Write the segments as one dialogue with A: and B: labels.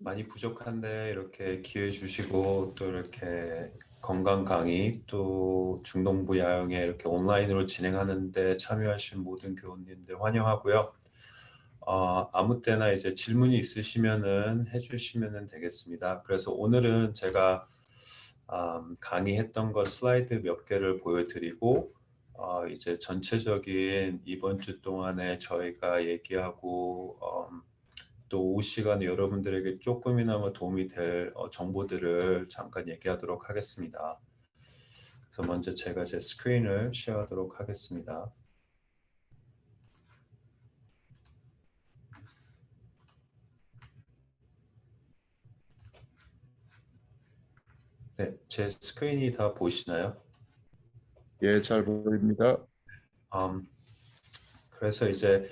A: 많이 부족한데 이렇게 기회 주시고 또 이렇게 건강 강의 또 중동부 야영에 이렇게 온라인으로 진행하는데 참여하신 모든 교우님들 환영하고요. 아무 때나 이제 질문이 있으시면은 해주시면은 되겠습니다. 그래서 오늘은 제가 강의했던 거 슬라이드 몇 개를 보여드리고 이제 전체적인 이번 주 동안에 저희가 얘기하고 또 오후 시간에 여러분들에게 조금이나마 도움이 될 정보들을 잠깐 얘기하도록 하겠습니다. 그래서 먼저 제가 제 스크린을 쉐어하도록 하겠습니다. 네, 제 스크린이 다 보이시나요?
B: 예, 잘 보입니다.
A: 음, 그래서 이제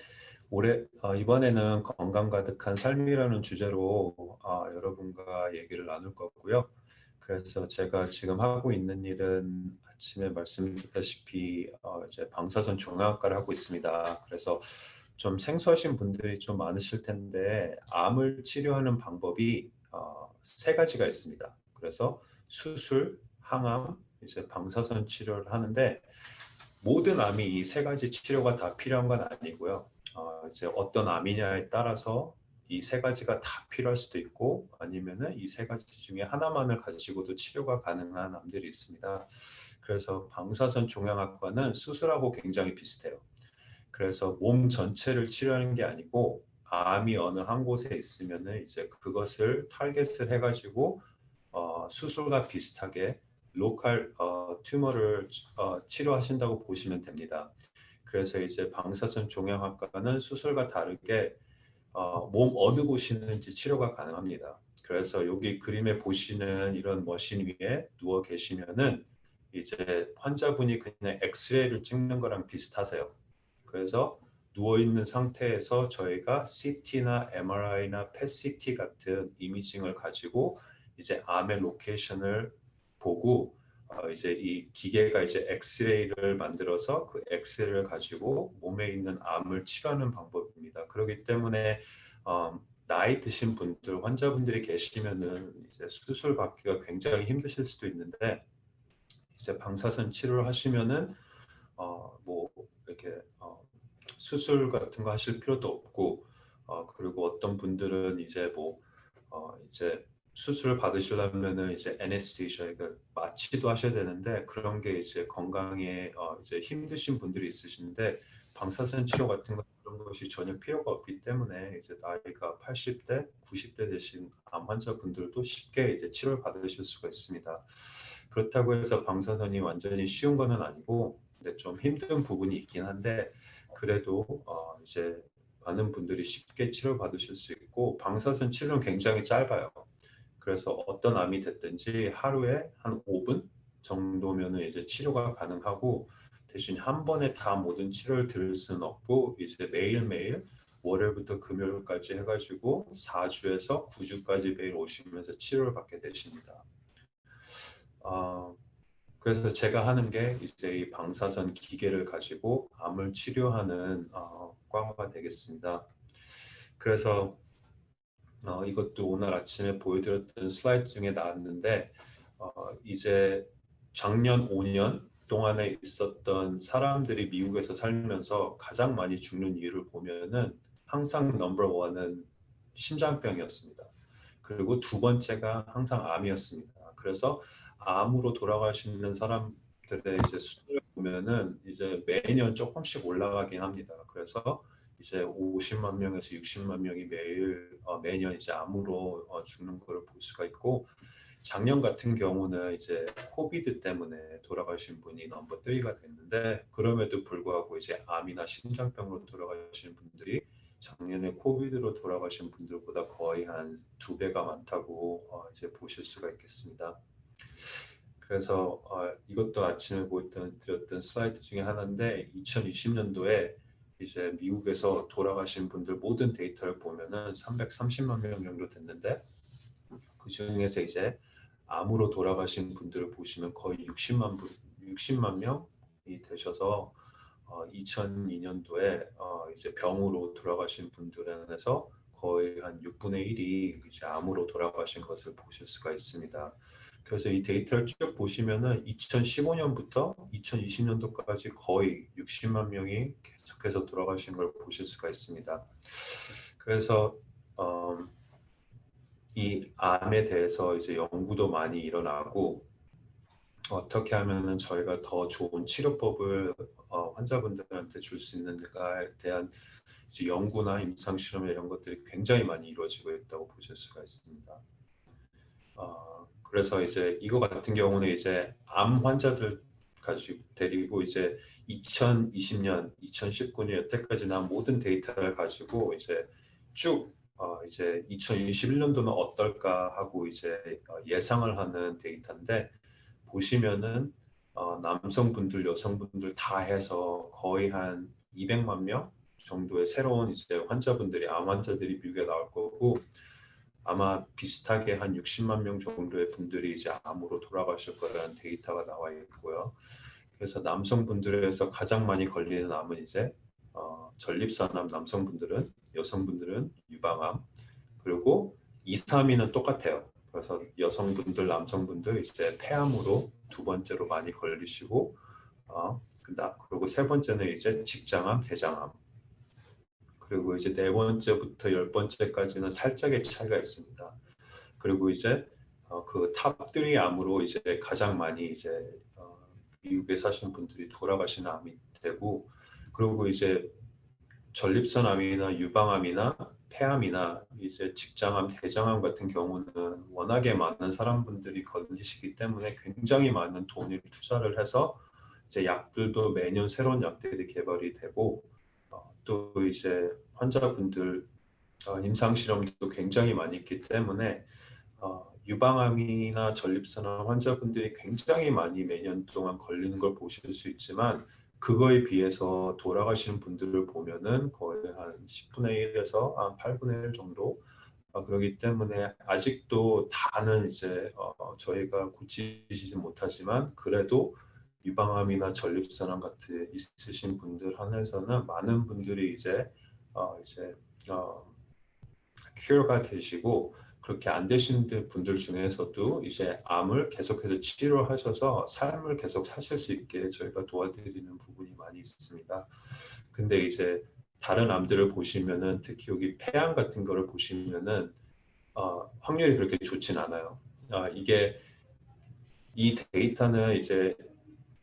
A: 이번에는 건강 가득한 삶이라는 주제로 여러분과 얘기를 나눌 거고요. 그래서 제가 지금 하고 있는 일은 아침에 말씀드렸다시피 이제 방사선 종양학과를 하고 있습니다. 그래서 좀 생소하신 분들이 좀 많으실 텐데 암을 치료하는 방법이 세 가지가 있습니다. 그래서 수술, 항암, 이제 방사선 치료를 하는데 모든 암이 이 세 가지 치료가 다 필요한 건 아니고요. 이제 어떤 암이냐에 따라서 이 세 가지가 다 필요할 수도 있고 아니면은 이 세 가지 중에 하나만을 가지고도 치료가 가능한 암들이 있습니다. 그래서 방사선 종양학과는 수술하고 굉장히 비슷해요. 그래서 몸 전체를 치료하는 게 아니고 암이 어느 한 곳에 있으면은 이제 그것을 타겟을 해가지고 수술과 비슷하게 로컬 튜머를 치료하신다고 보시면 됩니다. 그래서 이제 방사선 종양학과는 수술과 다르게 몸 어느 곳이 있는지 치료가 가능합니다. 그래서 여기 그림에 보시는 이런 머신 위에 누워 계시면은 이제 환자분이 그냥 엑스레이를 찍는 거랑 비슷하세요. 그래서 누워 있는 상태에서 저희가 CT나 MRI나 PET-CT 같은 이미징을 가지고 이제 암의 로케이션을 보고 이제 이 기계가 이제 엑스레이를 만들어서 그 엑스레이를 가지고 몸에 있는 암을 치료하는 방법입니다. 그렇기 때문에 나이 드신 분들, 환자분들이 계시면은 이제 수술 받기가 굉장히 힘드실 수도 있는데 이제 방사선 치료를 하시면은 뭐 이렇게 수술 같은 거 하실 필요도 없고 그리고 어떤 분들은 이제 이제 수술 받으시려면은 이제 anesthesia 그러니까 마취도 하셔야 되는데 그런 게 이제 건강에 이제 힘드신 분들이 있으신데 방사선 치료 같은 거 그런 것이 전혀 필요가 없기 때문에 이제 나이가 80대, 90대 되신 암 환자분들도 쉽게 이제 치료를 받으실 수가 있습니다. 그렇다고 해서 방사선이 완전히 쉬운 거는 아니고 근데 좀 힘든 부분이 있긴 한데 그래도 이제 많은 분들이 쉽게 치료받으실 수 있고 방사선 치료는 굉장히 짧아요. 그래서 어떤 암이 됐든지 하루에 한 5분 정도면은 이제 치료가 가능하고 대신 한 번에 다 모든 치료를 들을 수는 없고 이제 매일매일 월요일부터 금요일까지 해가지고 4주에서 9주까지 매일 오시면서 치료를 받게 되십니다. 어, 그래서 제가 하는 게 이제 이 방사선 기계를 가지고 암을 치료하는 과가 되겠습니다. 그래서 이것도 오늘 아침에 보여드렸던 슬라이드 중에 나왔는데 이제 작년 5년 동안에 있었던 사람들이 미국에서 살면서 가장 많이 죽는 이유를 보면은 항상 넘버 원은 심장병이었습니다. 그리고 두 번째가 항상 암이었습니다. 그래서 암으로 돌아가시는 사람들의 이제 수를 보면은 이제 매년 조금씩 올라가긴 합니다. 그래서 이제 50만 명에서 60만 명이 매년 이제 암으로 죽는 것을 볼 수가 있고 작년 같은 경우는 이제 코비드 때문에 돌아가신 분이 넘버 3가 됐는데 그럼에도 불구하고 이제 암이나 심장병으로 돌아가시는 분들이 작년에 코비드로 돌아가신 분들보다 거의 한 2배가 많다고 이제 보실 수가 있겠습니다. 그래서 이것도 아침에 드렸던 슬라이드 중에 하나인데 2020년도에 이제 미국에서 돌아가신 분들 모든 데이터를 보면은 330만 명 정도 됐는데 그 중에서 이제 암으로 돌아가신 분들을 보시면 거의 60만 명이 되셔서 2002년도에 이제 병으로 돌아가신 분들 안에서 거의 한 6분의 1이 이제 암으로 돌아가신 것을 보실 수가 있습니다. 그래서 이 데이터를 쭉 보시면은 2015년부터 2020년도까지 거의 60만 명이 계속해서 돌아가신 걸 보실 수가 있습니다. 그래서 이 암에 대해서 이제 연구도 많이 일어나고 어떻게 하면은 저희가 더 좋은 치료법을 환자분들한테 줄 수 있는가에 대한 이제 연구나 임상 실험 이런 것들이 굉장히 많이 이루어지고 있다고 보실 수가 있습니다. 그래서 이제 이거 같은 경우는 이제 암 환자들 가지고 데리고 이제 2020년, 2019년 여태까지 나온 모든 데이터를 가지고 이제 쭉 이제 2021년도는 어떨까 하고 이제 예상을 하는 데이터인데 보시면은 남성분들, 여성분들 다 해서 거의 한 200만 명 정도의 새로운 이제 환자분들이 암 환자들이 미국에 나올 거고 아마 비슷하게 한 60만 명 정도의 분들이 이제 암으로 돌아가실 거라는 데이터가 나와 있고요. 그래서 남성분들에서 가장 많이 걸리는 암은 이제 전립선암 남성분들은 여성분들은 유방암 그리고 2, 3위는 똑같아요. 그래서 여성분들, 남성분들 이제 폐암으로 두 번째로 많이 걸리시고 그리고 세 번째는 이제 직장암, 대장암 그리고 이제 네 번째부터 열 번째까지는 살짝의 차이가 있습니다. 그리고 이제 그 탑3 암으로 이제 가장 많이 이제 미국에 사시는 분들이 돌아가시는 암이 되고 그리고 이제 전립선 암이나 유방암이나 폐암이나 이제 직장암, 대장암 같은 경우는 워낙에 많은 사람분들이 걸리시기 때문에 굉장히 많은 돈을 투자를 해서 이제 약들도 매년 새로운 약들이 개발이 되고 또 이제 환자분들 임상 실험도 굉장히 많이 있기 때문에 유방암이나 전립선암 환자분들이 굉장히 많이 매년 동안 걸리는 걸 보실 수 있지만 그거에 비해서 돌아가시는 분들을 보면은 거의 한 10분의 1에서 한 8분의 1 정도 그렇기 때문에 아직도 다는 이제 저희가 고치지 못하지만 그래도 유방암이나 전립선암 같은 있으신 분들 한해서는 많은 분들이 이제 큐어가 되시고 그렇게 안 되신 분들 중에서도 이제 암을 계속해서 치료하셔서 삶을 계속 사실 수 있게 저희가 도와드리는 부분이 많이 있습니다. 근데 이제 다른 암들을 보시면은 특히 여기 폐암 같은 거를 보시면은 확률이 그렇게 좋진 않아요. 이게 이 데이터는 이제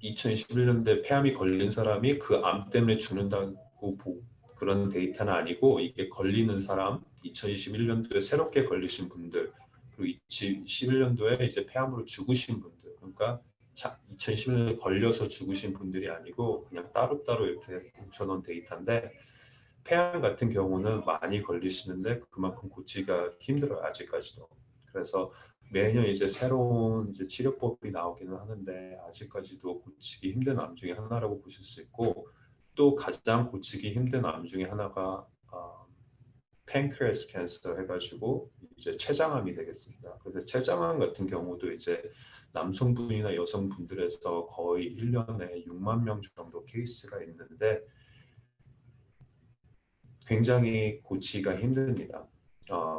A: 2021년도에 폐암이 걸린 사람이 그 암 때문에 죽는다고 그런 데이터는 아니고 이게 걸리는 사람 2021년도에 새롭게 걸리신 분들 그리고 2021년도에 이제 폐암으로 죽으신 분들 그러니까 2021년도에 걸려서 죽으신 분들이 아니고 그냥 따로따로 이렇게 뭉쳐놓은 데이터인데 폐암 같은 경우는 많이 걸리시는데 그만큼 고치기가 힘들어요 아직까지도. 그래서 매년 이제 새로운 이제 치료법이 나오기는 하는데 아직까지도 고치기 힘든 암 중에 하나라고 보실 수 있고 또 가장 고치기 힘든 암 중에 하나가 팬크레스 캔서 해가지고 이제 췌장암이 되겠습니다. 그래서 췌장암 같은 경우도 이제 남성분이나 여성분들에서 거의 1년에 6만 명 정도 케이스가 있는데 굉장히 고치기가 힘듭니다.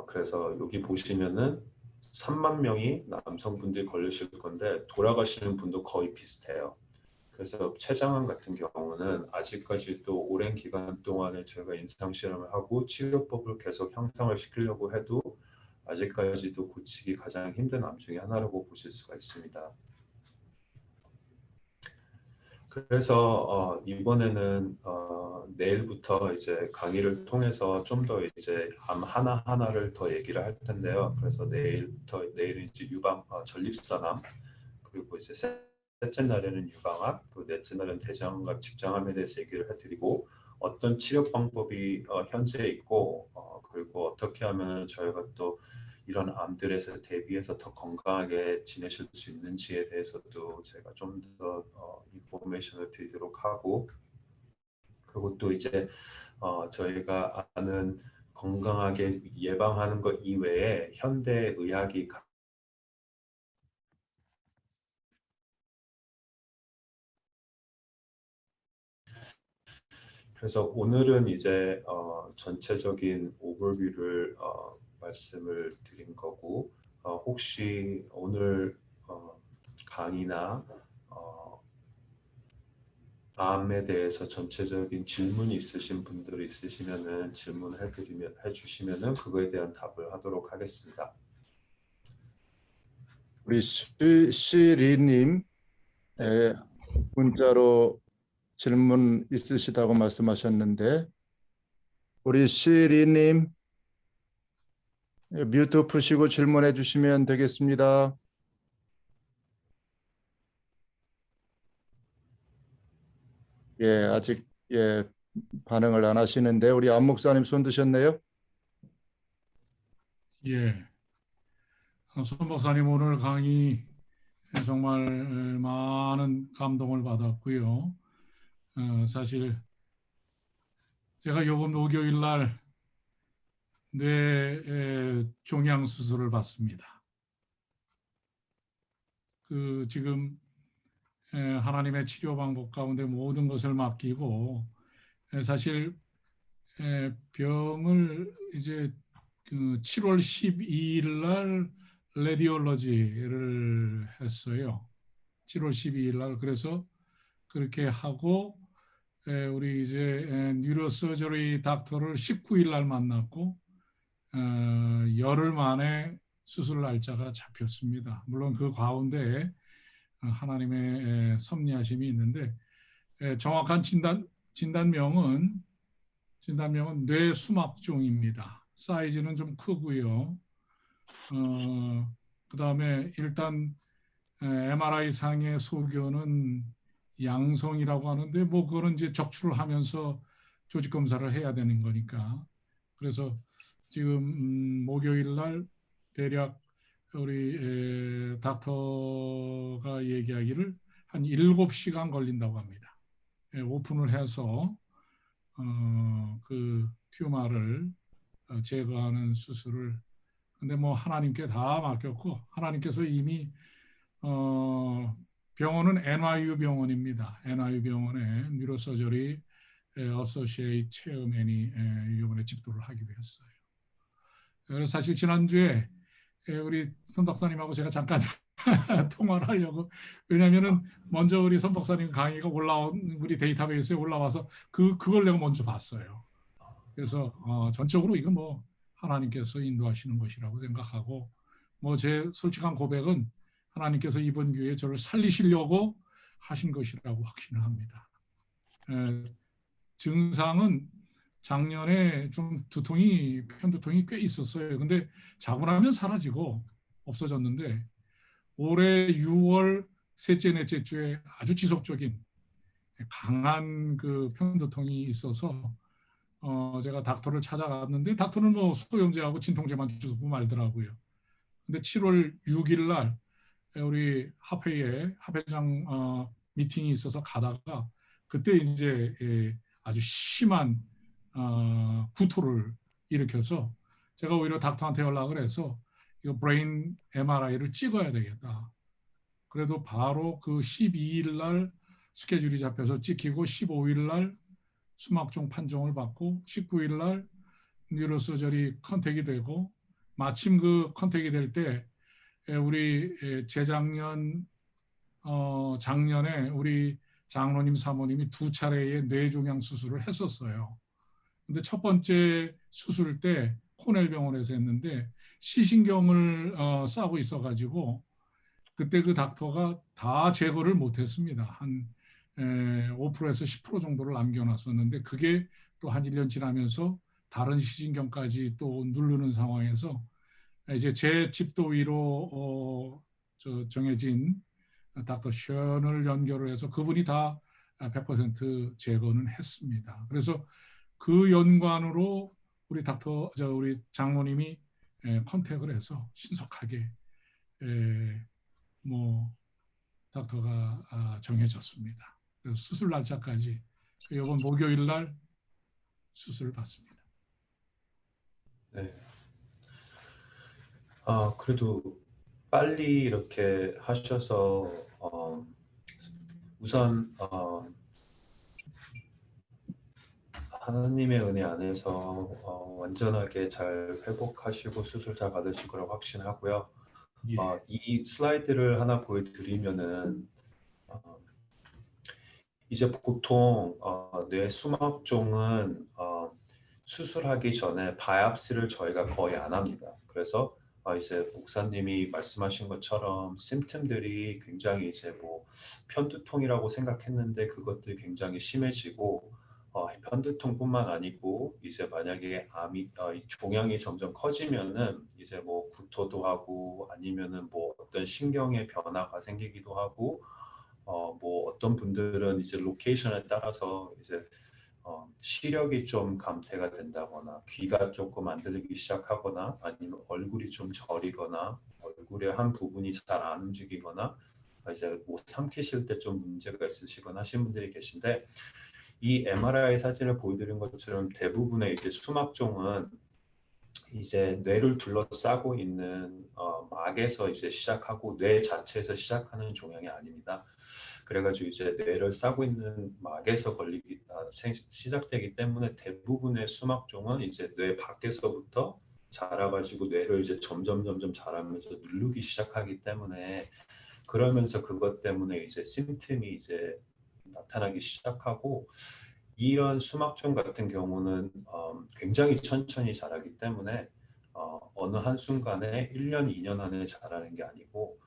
A: 그래서 여기 보시면은 3만 명이 남성분들이 걸리실 건데 돌아가시는 분도 거의 비슷해요. 그래서 췌장암 같은 경우는 아직까지도 오랜 기간 동안에 저희가 임상 실험을 하고 치료법을 계속 향상을 시키려고 해도 아직까지도 고치기 가장 힘든 암 중에 하나라고 보실 수가 있습니다. 그래서 이번에는 내일부터 이제 강의를 통해서 좀 더 이제 암 하나 하나를 더 얘기를 할 텐데요. 그래서 내일은 이제 전립선암 그리고 이제 셋째 날에는 유방암, 그 넷째 날은 대장암과 직장암에 대해서 얘기를 해드리고 어떤 치료 방법이 현재 있고 그리고 어떻게 하면 저희가 또 이런 암들에서 대비해서 더 건강하게 지내실 수 있는지에 대해서도 제가 좀 더 인포메이션을 드리도록 하고 그리고 또 이제 저희가 아는 건강하게 예방하는 것 이외에 현대 의학이 그래서 오늘은 이제 전체적인 오버뷰를 말씀을 드린 거고 혹시 오늘 강의나 암에 대해서 전체적인 질문이 있으신 분들이 있으시면은 해주시면은 그거에 대한 답을 하도록 하겠습니다.
B: 우리 시리님 문자로 질문 있으시다고 말씀하셨는데 우리 시리님 뮤트 푸시고 질문해 주시면 되겠습니다. 아직 반응을 안 하시는데 우리 안 목사님 손 드셨네요?
C: 손 목사님 오늘 강의 정말 많은 감동을 받았고요. 사실 제가 이번 목요일 날 뇌 종양 수술을 받습니다. 지금 하나님의 치료 방법 가운데 모든 것을 맡기고 사실 병을 이제 7월 12일 날 레디올로지를 했어요. 7월 12일 날. 그래서 그렇게 하고 우리 이제 뉴로서저리 닥터를 19일 날 만났고 열흘 만에 수술 날짜가 잡혔습니다. 물론 그 가운데 하나님의 섭리하심이 있는데 정확한 진단명은 뇌수막종입니다. 사이즈는 좀 크고요. 그다음에 일단 MRI 상의 소견은 양성이라고 하는데 뭐 그거는 이제 적출을 하면서 조직 검사를 해야 되는 거니까. 그래서 지금 목요일 날 대략 우리 닥터가 얘기하기를 한 7시간 걸린다고 합니다. 오픈을 해서 그 튜머를 제거하는 수술을. 근데 뭐 하나님께 다 맡겼고 하나님께서 이미 병원은 NYU 병원입니다. NYU 병원에 뉴로서저리 어소시에이트 체어맨이 이번에 집도를 하기로 했어요. 그래서 사실 지난주에 우리 선 박사님하고 제가 잠깐 통화를 하려고, 왜냐면은 먼저 우리 선 박사님 강의가 올라온 우리 데이터베이스에 올라와서 그걸 내가 먼저 봤어요. 그래서 전적으로 이건 뭐 하나님께서 인도하시는 것이라고 생각하고, 뭐 제 솔직한 고백은 하나님께서 이번 기회에 저를 살리시려고 하신 것이라고 확신을 합니다. 증상은 작년에 좀 편두통이 꽤 있었어요. 근데 자고 나면 사라지고 없어졌는데 올해 6월 셋째 넷째 주에 아주 지속적인 강한 그 편두통이 있어서 제가 닥터를 찾아갔는데 닥터는 뭐 소염제하고 진통제만 주고 말더라고요. 근데 7월 6일 날 우리 합회장 미팅이 있어서 가다가 그때 이제 아주 심한 구토를 일으켜서 제가 오히려 닥터한테 연락을 해서 이거 브레인 MRI를 찍어야 되겠다. 그래도 바로 그 12일 날 스케줄이 잡혀서 찍히고 15일 날 수막종 판정을 받고 19일 날 뉴로서저리 컨택이 되고, 마침 그 컨택이 될 때 우리 작년에 우리 장로님 사모님이 2차례의 뇌종양 수술을 했었어요. 근데 첫 번째 수술 때 코넬 병원에서 했는데 시신경을 싸고 있어가지고 그때 그 닥터가 다 제거를 못했습니다. 한 5%에서 10% 정도를 남겨놨었는데 그게 또 한 1년 지나면서 다른 시신경까지 또 누르는 상황에서 이제 제 집도 위로 정해진 닥터 션을 연결을 해서 그분이 다 100% 제거는 했습니다. 그래서 그 연관으로 우리 장모님이 컨택을 해서 신속하게 뭐 닥터가 정해졌습니다. 그래서 수술 날짜까지 이번 목요일 날 수술을 받습니다.
A: 네. 그래도 빨리 이렇게 하셔서 우선 하나님의 은혜 안에서 완전하게 잘 회복하시고 수술 잘 받으실 거라고 확신하고요.
C: 예.
A: 이 슬라이드를 하나 보여드리면은 이제 보통 뇌 수막종은 수술하기 전에 바이옵시를 저희가 거의 안 합니다. 그래서 이제 목사님이 말씀하신 것처럼 심틈들이 굉장히 이제 뭐 편두통이라고 생각했는데 그것들이 굉장히 심해지고 편두통뿐만 아니고 이제 만약에 암이 이 종양이 점점 커지면은 이제 뭐 구토도 하고 아니면은 뭐 어떤 신경의 변화가 생기기도 하고 뭐 어떤 분들은 이제 로케이션에 따라서 이제 시력이 좀 감퇴가 된다거나 귀가 조금 안 들리기 시작하거나 아니면 얼굴이 좀 저리거나 얼굴의 한 부분이 잘 안 움직이거나 이제 뭐 삼키실 때 좀 문제가 있으시거나 하신 분들이 계신데 이 MRI 사진을 보여드린 것처럼 대부분의 이제 수막종은 이제 뇌를 둘러싸고 있는 막에서 이제 시작하고 뇌 자체에서 시작하는 종양이 아닙니다. 그래가지고 이제 뇌를 싸고 있는 막에서 시작되기 때문에 대부분의 수막종은 이제 뇌 밖에서부터 자라가지고 뇌를 이제 점점 자라면서 누르기 시작하기 때문에 그러면서 그것 때문에 이제 심틈이 이제 나타나기 시작하고 이런 수막종 같은 경우는 굉장히 천천히 자라기 때문에 어느 한순간에 1년, 2년 안에 자라는 게 아니고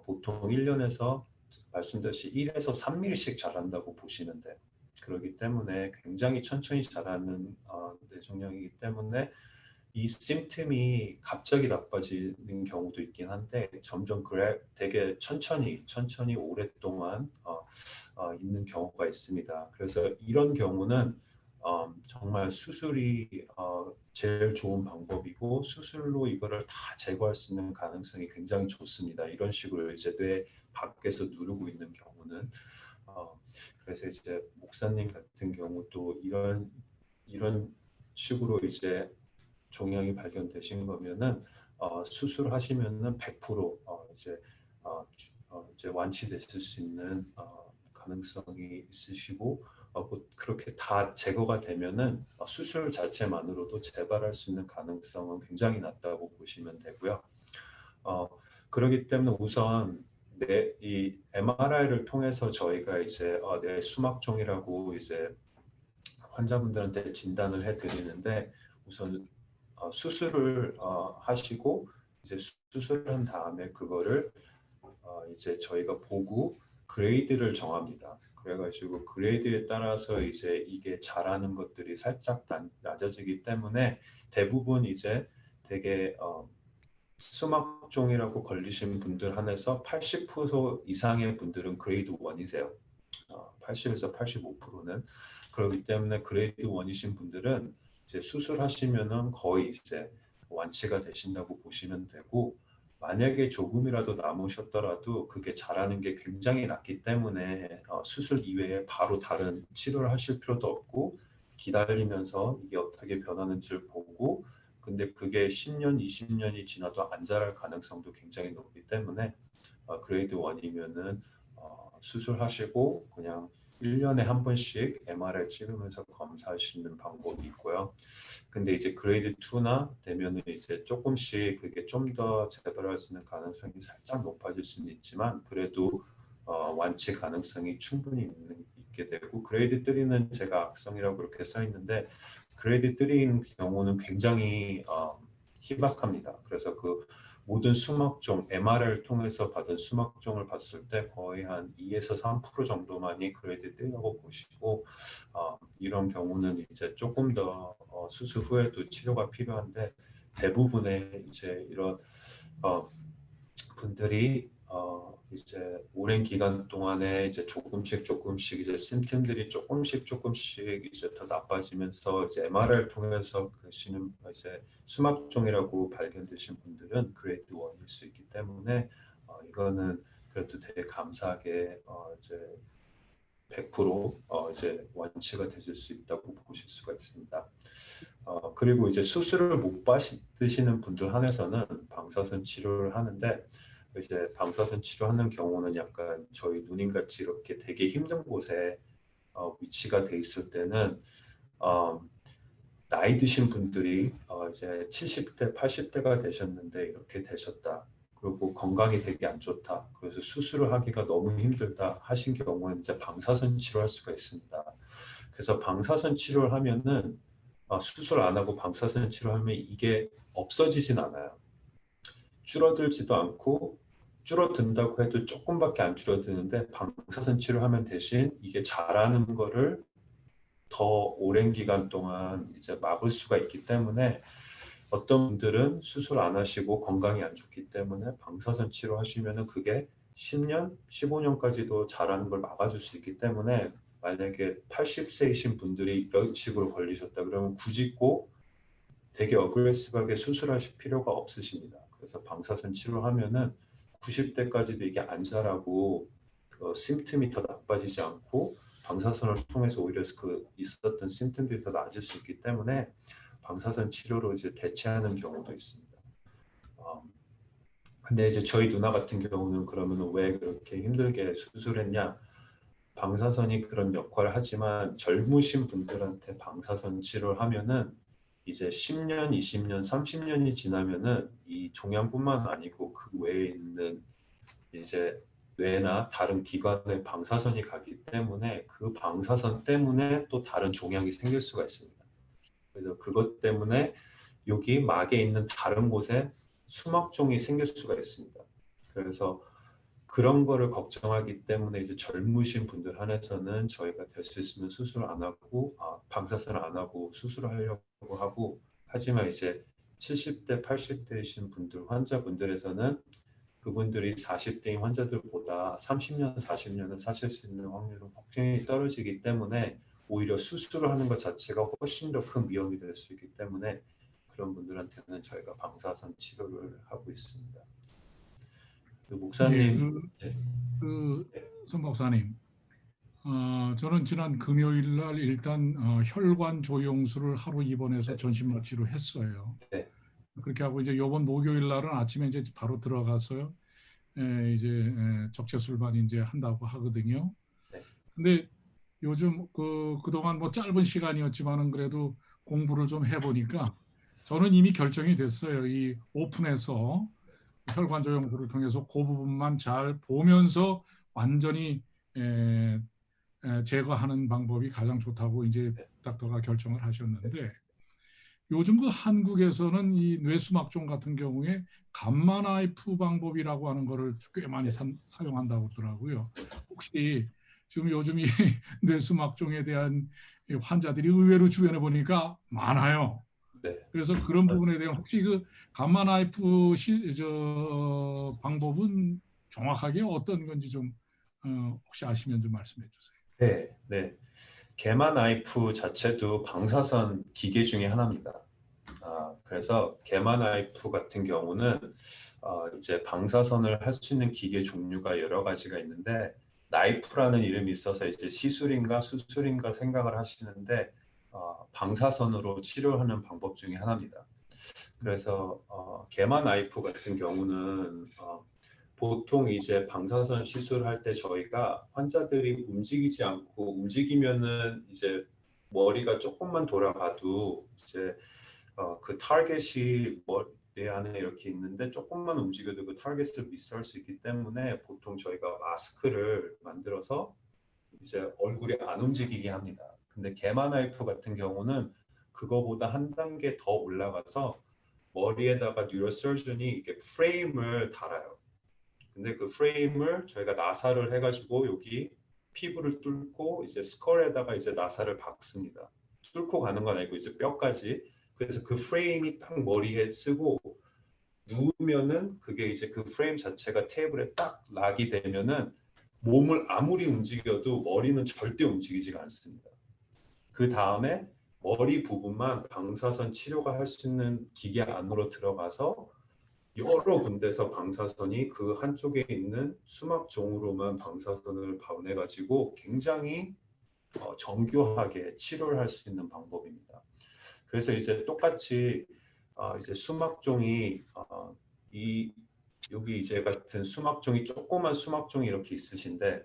A: 보통 1년에서 말씀드렸듯이 1에서 3mm씩 자란다고 보시면 돼요. 그렇기 때문에 굉장히 천천히 자라는 뇌종양이기 때문에 이 심틈이 갑자기 나빠지는 경우도 있긴 한데 점점 되게 천천히 오랫동안 있는 경우가 있습니다. 그래서 이런 경우는 정말 수술이 제일 좋은 방법이고 수술로 이거를 다 제거할 수 있는 가능성이 굉장히 좋습니다. 이런 식으로 이제 뇌 밖에서 누르고 있는 경우는 그래서 이제 목사님 같은 경우도 이런 식으로 이제 종양이 발견되신 거면은 수술하시면은 100% 이제 완치됐을 수 있는 가능성이 있으시고 그렇게 다 제거가 되면은 수술 자체만으로도 재발할 수 있는 가능성은 굉장히 낮다고 보시면 되고요. 그렇기 때문에 우선 이 MRI를 통해서 저희가 이제 뇌 수막종이라고 이제 환자분들한테 진단을 해드리는데 우선 수술을 하시고 이제 수술한 다음에 그거를 이제 저희가 보고 그레이드를 정합니다. 그래가지고 그레이드에 따라서 이제 이게 잘하는 것들이 살짝 낮아지기 때문에 대부분 이제 되게 수막종이라고 걸리신 분들 한해서 80% 이상의 분들은 그레이드 1이세요. 80에서 85%는 그렇기 때문에 그레이드 1이신 분들은 이제 수술하시면은 거의 이제 완치가 되신다고 보시면 되고 만약에 조금이라도 남으셨더라도 그게 자라는 게 굉장히 낮기 때문에 수술 이외에 바로 다른 치료를 하실 필요도 없고 기다리면서 이게 어떻게 변하는지를 보고 근데 그게 10년, 20년이 지나도 안 자랄 가능성도 굉장히 높기 때문에 그레이드 1이면은 수술하시고 그냥 1년에 한 번씩 MRI 찍으면서 검사하시는 방법이 있고요. 근데 이제 그레이드 2나 되면은 이제 조금씩 그게 좀 더 재발할 수 있는 가능성이 살짝 높아질 수는 있지만 그래도 완치 가능성이 충분히 있게 되고 그레이드 3는 제가 악성이라고 그렇게 써 있는데 그레이드 3인 경우는 굉장히 희박합니다. 그래서 그 모든 수막종, MRI를 통해서 받은 수막종을 봤을 때 거의 한 2에서 3% 정도만이 그레이드 3라고 보시고 이런 경우는 이제 조금 더 수술 후에도 치료가 필요한데 대부분의 이제 이런 분들이 이제 오랜 기간 동안에 이제 조금씩 이제 심틈들이 조금씩 이제 더 나빠지면서 이제 MRI를 통해서 그시는 이제 수막종이라고 발견되신 분들은 그레이드 1일 수 있기 때문에 이거는 그래도 되게 감사하게 이제 100% 이제 완치가 되실 수 있다고 보실 수가 있습니다. 그리고 이제 수술을 못 받으시는 분들 한해서는 방사선 치료를 하는데 이제 방사선 치료하는 경우는 약간 저희 누님같이 이렇게 되게 힘든 곳에 위치가 돼 있을 때는 나이 드신 분들이 이제 70대, 80대가 되셨는데 이렇게 되셨다. 그리고 건강이 되게 안 좋다. 그래서 수술을 하기가 너무 힘들다 하신 경우는 이제 방사선 치료할 수가 있습니다. 그래서 방사선 치료를 하면은 수술 안 하고 방사선 치료하면 이게 없어지진 않아요. 줄어들지도 않고 줄어든다고 해도 조금밖에 안 줄어드는데 방사선 치료하면 대신 이게 자라는 거를 더 오랜 기간 동안 이제 막을 수가 있기 때문에 어떤 분들은 수술 안 하시고 건강이 안 좋기 때문에 방사선 치료하시면은 그게 10년, 15년까지도 자라는 걸 막아줄 수 있기 때문에 만약에 80세이신 분들이 이런 식으로 걸리셨다 그러면 굳이 꼭 되게 어그레시브하게 수술하실 필요가 없으십니다. 그래서 방사선 치료하면은 90대까지도 이게 안 자라고 심틈이 더 나빠지지 않고 방사선을 통해서 오히려 그 있었던 심틈들이 더 나아질 수 있기 때문에 방사선 치료로 이제 대체하는 경우도 있습니다. 근데 이제 저희 누나 같은 경우는 그러면 왜 그렇게 힘들게 수술했냐? 방사선이 그런 역할을 하지만 젊으신 분들한테 방사선 치료를 하면은 이제 10년, 20년, 30년이 지나면은 이 종양뿐만 아니고 그 외에 있는 이제 뇌나 다른 기관에 방사선이 가기 때문에 그 방사선 때문에 또 다른 종양이 생길 수가 있습니다. 그래서 그것 때문에 여기 막에 있는 다른 곳에 수막종이 생길 수가 있습니다. 그래서 그런 거를 걱정하기 때문에 이제 젊으신 분들 한해서는 저희가 될 수 있으면 수술 안 하고 방사선 안 하고 수술을 하려고 하고 하지만 이제 70대, 80대이신 분들 환자분들에서는 그분들이 40대인 환자들보다 30년, 40년을 사실 수 있는 확률은 굉장히 떨어지기 때문에 오히려 수술을 하는 것 자체가 훨씬 더 큰 위험이 될 수 있기 때문에 그런 분들한테는 저희가 방사선 치료를 하고 있습니다. 그
C: 예,
A: 목사님,
C: 선 박사님, 저는 지난 금요일 날 일단 혈관 조영술을 하루 입원해서 전신 마취로 했어요.
A: 네.
C: 그렇게 하고 이제 이번 목요일 날은 아침에 이제 바로 들어가서요. 이제 적재술반 이제 한다고 하거든요.
A: 네.
C: 근데 요즘 그동안 뭐 짧은 시간이었지만은 그래도 공부를 좀 해보니까 저는 이미 결정이 됐어요. 이 오픈해서 혈관 조영술을 통해서 그 부분만 잘 보면서 완전히 제거하는 방법이 가장 좋다고 이제 닥터가 결정을 하셨는데 요즘 그 한국에서는 이 뇌수막종 같은 경우에 감마 나이프 방법이라고 하는 거를 꽤 많이 사용한다고 하더라고요. 혹시 지금 요즘 이 뇌수막종에 대한 환자들이 의외로 주변에 보니까 많아요.
A: 네.
C: 그래서 그런 부분에 대한 혹시 그 감마 나이프 방법은 정확하게 어떤 건지 좀 혹시 아시면 좀 말씀해 주세요.
A: 네, 네. 게마 나이프 자체도 방사선 기계 중에 하나입니다. 그래서 게마 나이프 같은 경우는 이제 방사선을 할 수 있는 기계 종류가 여러 가지가 있는데 나이프라는 이름이 있어서 이제 시술인가 수술인가 생각을 하시는데 방사선으로 치료하는 방법 중에 하나입니다. 그래서 게마 나이프 같은 경우는 보통 이제 방사선 시술할 때 저희가 환자들이 움직이지 않고 움직이면은 이제 머리가 조금만 돌아가도 이제 그 타겟이 뇌 안에 이렇게 있는데 조금만 움직여도 그 타겟을 미스할 수 있기 때문에 보통 저희가 마스크를 만들어서 이제 얼굴이 안 움직이게 합니다. 근데 게마 나이프 같은 경우는 그거보다 한 단계 더 올라가서 머리에다가 뉴로서전이 이렇게 프레임을 달아요. 근데 그 프레임을 저희가 나사를 해가지고 여기 피부를 뚫고 이제 스컬에다가 이제 나사를 박습니다. 뚫고 가는 건 아니고 이제 뼈까지. 그래서 그 프레임이 딱 머리에 쓰고 누우면은 그게 이제 그 프레임 자체가 테이블에 딱 락이 되면은 몸을 아무리 움직여도 머리는 절대 움직이지가 않습니다. 그 다음에 머리 부분만 방사선 치료가 할 수 있는 기계 안으로 들어가서 여러 군데서 방사선이 그 한쪽에 있는 수막종으로만 방사선을 보내가지고 굉장히 정교하게 치료를 할 수 있는 방법입니다. 그래서 이제 똑같이 이제 수막종이 여기 이제 같은 수막종이 조그만 수막종이 이렇게 있으신데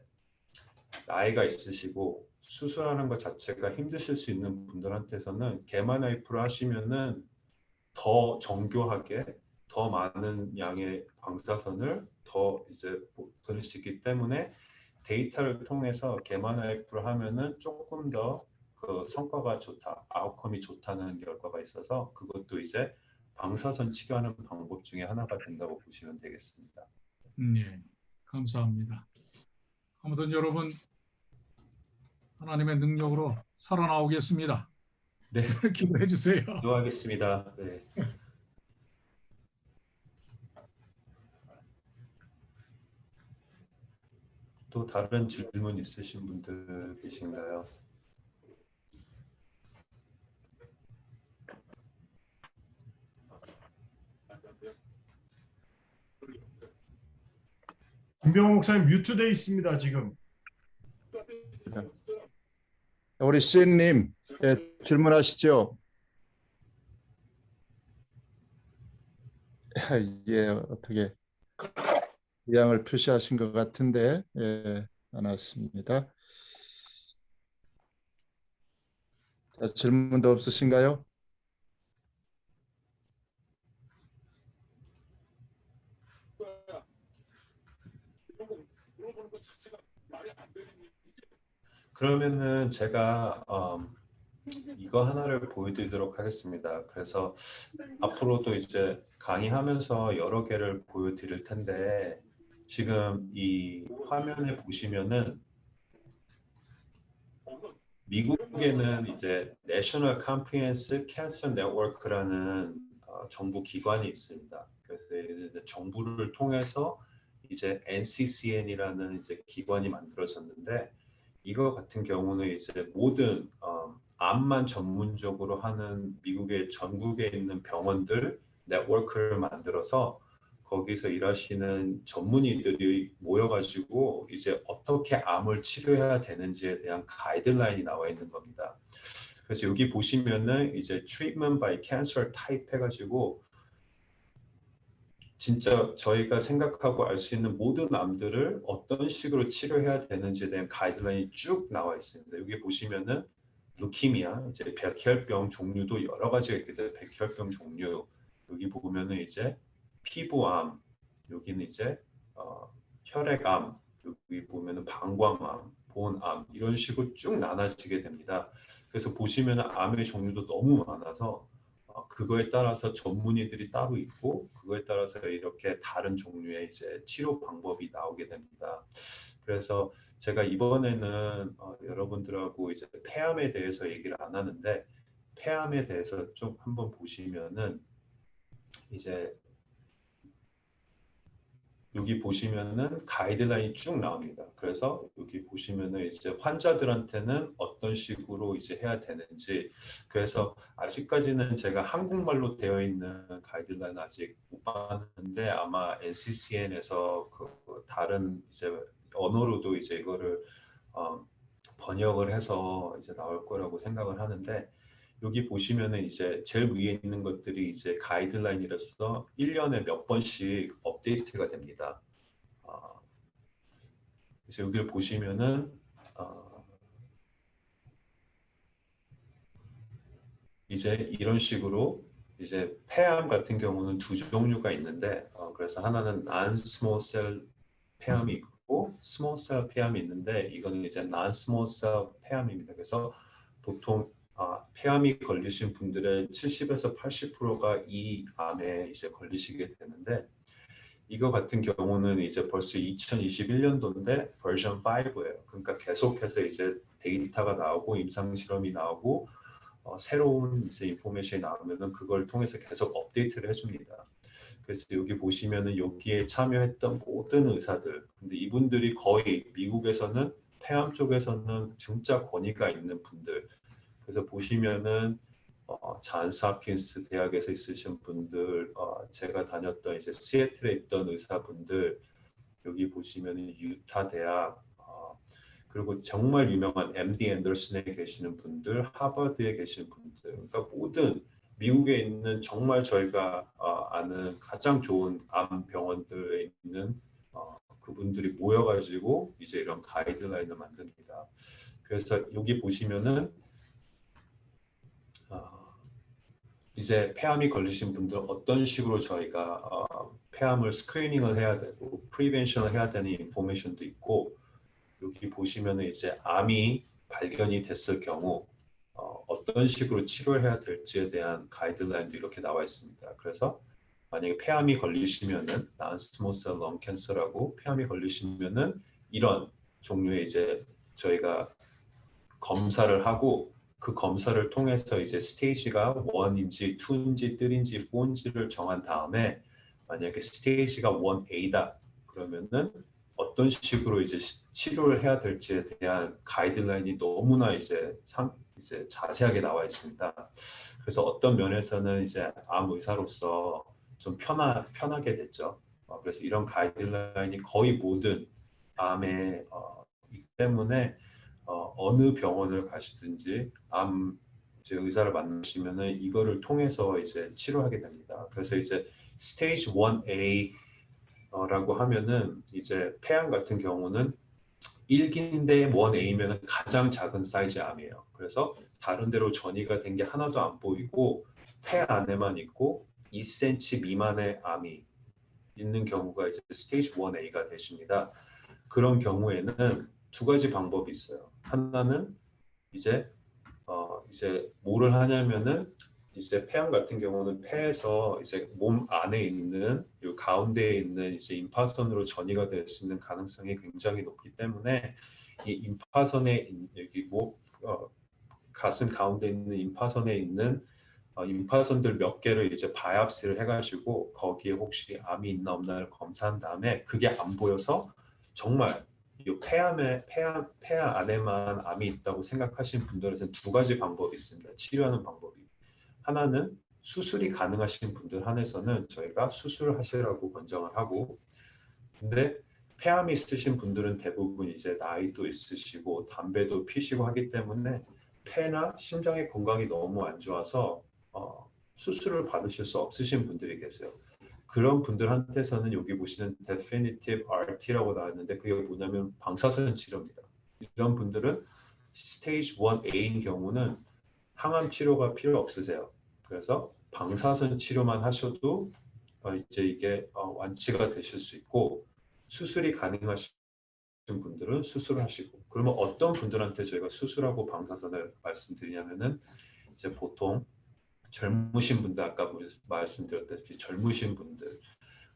A: 나이가 있으시고 수술하는 것 자체가 힘드실 수 있는 분들한테서는 개만하이프를 하시면은 더 정교하게 더 많은 양의 방사선을 더 이제 보낼 수 있기 때문에 데이터를 통해서 개만하이프를 하면은 조금 더 그 성과가 좋다, 아웃컴이 좋다는 결과가 있어서 그것도 이제 방사선 치료하는 방법 중에 하나가 된다고 보시면 되겠습니다.
C: 예, 감사합니다. 아무튼 여러분 하나님의 능력으로 살아나오겠습니다.
A: 네,
C: 기도해 주세요.
A: 기도하겠습니다. 네. 또 다른 질문 있으신 분들 계신가요?
D: 김병호 목사님 뮤트돼 있습니다 지금.
B: 우리 씨님 질문하시죠. 예, 어떻게 의향을 표시하신 것 같은데 안 왔습니다. 자, 질문도 없으신가요?
A: 그러면은 제가 이거 하나를 보여드리도록 하겠습니다. 그래서 앞으로도 이제 강의하면서 여러 개를 보여드릴 텐데 지금 이 화면에 보시면은 미국에는 이제 National Comprehensive Cancer Network라는 정부 기관이 있습니다. 그래서 이제 정부를 통해서 이제 NCCN이라는 이제 기관이 만들어졌는데 이거 같은 경우는 이제 모든 암만 전문적으로 하는 미국의 전국에 있는 병원들 네트워크를 만들어서 거기서 일하시는 전문의들이 모여가지고 이제 어떻게 암을 치료해야 되는지에 대한 가이드라인이 나와 있는 겁니다. 그래서 여기 보시면은 이제 treatment by cancer type 해가지고 진짜 저희가 생각하고 알 수 있는 모든 암들을 어떤 식으로 치료해야 되는지에 대한 가이드라인이 쭉 나와 있습니다. 여기 보시면은 루키미아, 이제 백혈병 종류도 여러 가지가 있기 때문에 백혈병 종류, 여기 보면은 이제 피부암, 여기는 이제 혈액암, 여기 보면은 방광암, 본암 이런 식으로 쭉 나눠지게 됩니다. 그래서 보시면은 암의 종류도 너무 많아서 그거에 따라서 전문의들이 따로 있고 그거에 따라서 이렇게 다른 종류의 이제 치료 방법이 나오게 됩니다. 그래서 제가 이번에는 여러분들하고 이제 폐암에 대해서 얘기를 안 하는데 폐암에 대해서 좀 한번 보시면은 이제 여기 보시면은 가이드라인이 쭉 나옵니다. 그래서 여기 보시면은 이제 환자들한테는 어떤 식으로 이제 해야 되는지, 그래서 아직까지는 제가 한국말로 되어 있는 가이드라인 아직 못 봤는데 아마 NCCN에서 그 다른 이제 언어로도 이제 이거를 번역을 해서 이제 나올 거라고 생각을 하는데, 여기 보시면은 이제 제일 위에 있는 것들이 이제 가이드라인이라서 1년에 몇 번씩 업데이트가 됩니다. 그래서 여기를 보시면은 이제 이런 식으로 이제 폐암 같은 경우는 두 종류가 있는데 그래서 하나는 non-small cell 폐암이 있고 small cell 폐암이 있는데 이거는 이제 non-small cell 폐암입니다. 그래서 보통 폐암이 걸리신 분들의 70에서 80%가 이 암에 이제 걸리시게 되는데 이거 같은 경우는 이제 벌써 2021년도인데 버전 5예요. 그러니까 계속해서 이제 데이터가 나오고 임상 실험이 나오고 새로운 이제 인포메이션이 나오면은 그걸 통해서 계속 업데이트를 해줍니다. 그래서 여기 보시면은 여기에 참여했던 모든 의사들, 근데 이분들이 거의 미국에서는 폐암 쪽에서는 진짜 권위가 있는 분들. 그래서 보시면은 잔스 홉킨스 대학에서 있으신 분들, 제가 다녔던 이제 시애틀에 있던 의사분들, 여기 보시면은 유타 대학, 그리고 정말 유명한 MD 앤더슨에 계시는 분들, 하버드에 계시는 분들, 그러니까 모든 미국에 있는 정말 저희가 아는 가장 좋은 암 병원들에 있는 그분들이 모여가지고 이제 이런 가이드라인을 만듭니다. 그래서 여기 보시면은 이제 폐암이 걸리신 분들 어떤 식으로 저희가 폐암을 스크리닝을 해야 되고 프리벤션을 해야 되는 인포메이션도 있고, 여기 보시면은 이제 암이 발견이 됐을 경우 어떤 식으로 치료를 해야 될지에 대한 가이드라인도 이렇게 나와 있습니다. 그래서 만약에 폐암이 걸리시면은 non-small cell lung cancer라고 폐암이 걸리시면은 이런 종류의 이제 저희가 검사를 하고, 그 검사를 통해서 이제 스테이지가 1인지 2인지 3인지 4인지를 정한 다음에 만약에 스테이지가 1A다 그러면은 어떤 식으로 이제 치료를 해야 될지에 대한 가이드라인이 너무나 이제 자세하게 나와 있습니다. 그래서 어떤 면에서는 이제 암 의사로서 좀 편하게 됐죠. 그래서 이런 가이드라인이 거의 모든 암에 있기 때문에 어느 병원을 가시든지 암 이제 의사를 만나시면은 이거를 통해서 이제 치료하게 됩니다. 그래서 이제 스테이지 1A 라고 하면은 이제 폐암 같은 경우는 1기인데 1A면은 가장 작은 사이즈 암이에요. 그래서 다른 데로 전이가 된 게 하나도 안 보이고 폐 안에만 있고 2cm 미만의 암이 있는 경우가 이제 스테이지 1A가 되십니다. 그런 경우에는 두 가지 방법이 있어요. 하나는 이제 뭐를 하냐면은 이제 폐암 같은 경우는 폐에서 이제 몸 안에 있는 이 가운데에 있는 이제 임파선으로 전이가 될 수 있는 가능성이 굉장히 높기 때문에 이 임파선에 여기 가슴 가운데 있는 임파선에 있는 임파선들 몇 개를 이제 바이옵시를 해가지고 거기에 혹시 암이 있나 없나를 검사한 다음에 그게 안 보여서 정말 이 폐 안에만 암이 있다고 생각하시는 분들에서는 두 가지 방법이 있습니다. 치료하는 방법이. 하나는 수술이 가능하신 분들 한해서는 저희가 수술을 하시라고 권장을 하고, 근데 폐암이 있으신 분들은 대부분 이제 나이도 있으시고 담배도 피시고 하기 때문에 폐나 심장의 건강이 너무 안 좋아서 수술을 받으실 수 없으신 분들이 계세요. 그런 분들한테서는 여기 보시는 definitive RT라고 나왔는데 그게 뭐냐면 방사선 치료입니다. 이런 분들은 스테이지 1A인 경우는 항암 치료가 필요 없으세요. 그래서 방사선 치료만 하셔도 이제 이게 완치가 되실 수 있고, 수술이 가능하신 분들은 수술하시고, 그러면 어떤 분들한테 저희가 수술하고 방사선을 말씀드리냐면은 이제 보통 젊으신 분들, 아까 말씀드렸다시피 젊으신 분들,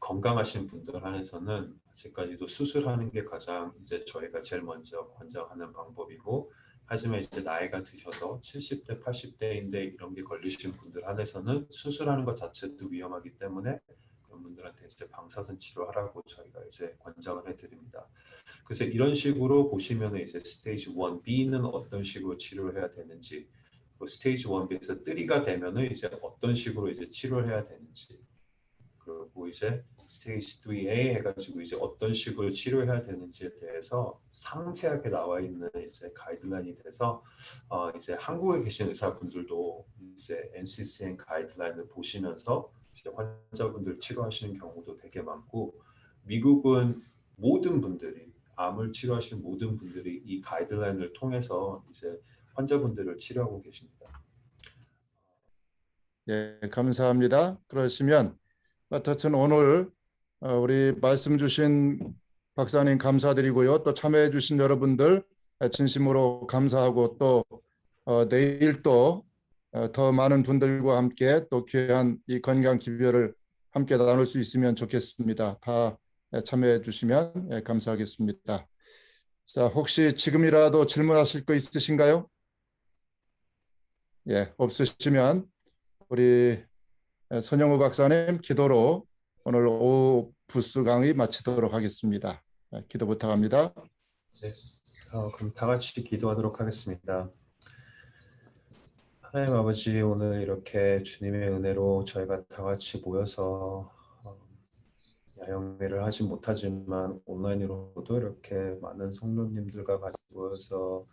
A: 건강하신 분들 한해서는 아직까지도 수술하는 게 가장 이제 저희가 제일 먼저 권장하는 방법이고, 하지만 이제 나이가 드셔서 70대, 80대인데 이런 게 걸리신 분들 한해서는 수술하는 것 자체도 위험하기 때문에 그런 분들한테 이제 방사선 치료하라고 저희가 이제 권장을 해드립니다. 그래서 이런 식으로 보시면 이제 스테이지 1B는 어떤 식으로 치료를 해야 되는지, 스테이지 1B에서 3가 되면은 이제 어떤 식으로 이제 치료를 해야 되는지, 그리고 이제 스테이지 3A 해가지고 이제 어떤 식으로 치료해야 되는지에 대해서 상세하게 나와 있는 이제 가이드라인이 돼서 이제 한국에 계신 의사분들도 이제 NCCN 가이드라인을 보시면서 이제 환자분들 치료하시는 경우도 되게 많고, 미국은 모든 분들이 암을 치료하시는 모든 분들이 이 가이드라인을 통해서 이제 환자분들을 치료하고 계십니다.
B: 예, 감사합니다. 그러시면 하여튼 오늘 우리 말씀 주신 박사님 감사드리고요. 또 참여해 주신 여러분들 진심으로 감사하고 또 내일 또 더 많은 분들과 함께 또 귀한 이 건강 기별을 함께 나눌 수 있으면 좋겠습니다. 다 참여해 주시면 감사하겠습니다. 자, 혹시 지금이라도 질문하실 거 있으신가요? 예, 없으시면 우리 손영우 박사님 기도로 오늘 오후 부스 강의 마치도록 하겠습니다. 기도 부탁합니다.
A: 네, 그럼 다 같이 기도하도록 하겠습니다. 하나님 아버지, 오늘 이렇게 주님의 은혜로 저희가 다 같이 모여서 야영회를 하지 못하지만 온라인으로도 이렇게 많은 성도님들과 같이 모여서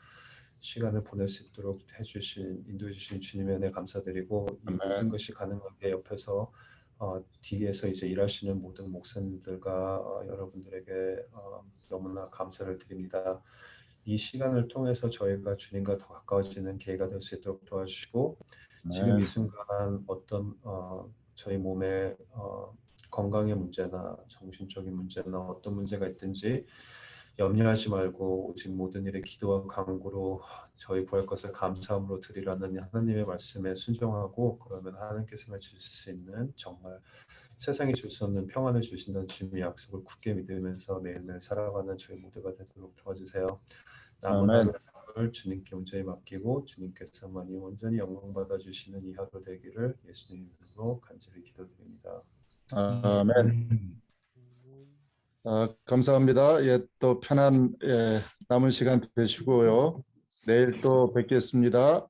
A: 시간을 보낼 수 있도록 인도해 주신 주님의 은혜 감사드리고, 이 모든 것이 가능하게 옆에서 뒤에서 이제 일하시는 모든 목사님들과 여러분들에게 너무나 감사를 드립니다. 이 시간을 통해서 저희가 주님과 더 가까워지는 계기가 될 수 있도록 도와주시고 지금 이 순간 어떤 저희 몸의 건강의 문제나 정신적인 문제나 어떤 문제가 있든지 염려하지 말고 오직 모든 일에 기도와 간구로 저희 구할 것을 감사함으로 드리라는 하나님의 말씀에 순종하고 그러면 하나님께서 주실 수 있는 정말 세상이 줄 수 없는 평안을 주신다는 주님의 약속을 굳게 믿으면서 매일매일 살아가는 저희 모두가 되도록 도와주세요. 남은
B: 아멘.
A: 하루를 주님께 온전히 맡기고 주님께서만이 온전히 영광 받아 주시는 이 하루 되기를 예수님 이름으로 간절히 기도드립니다.
B: 아멘. 감사합니다. 예, 또 편한 남은 시간 되시고요. 내일 또 뵙겠습니다.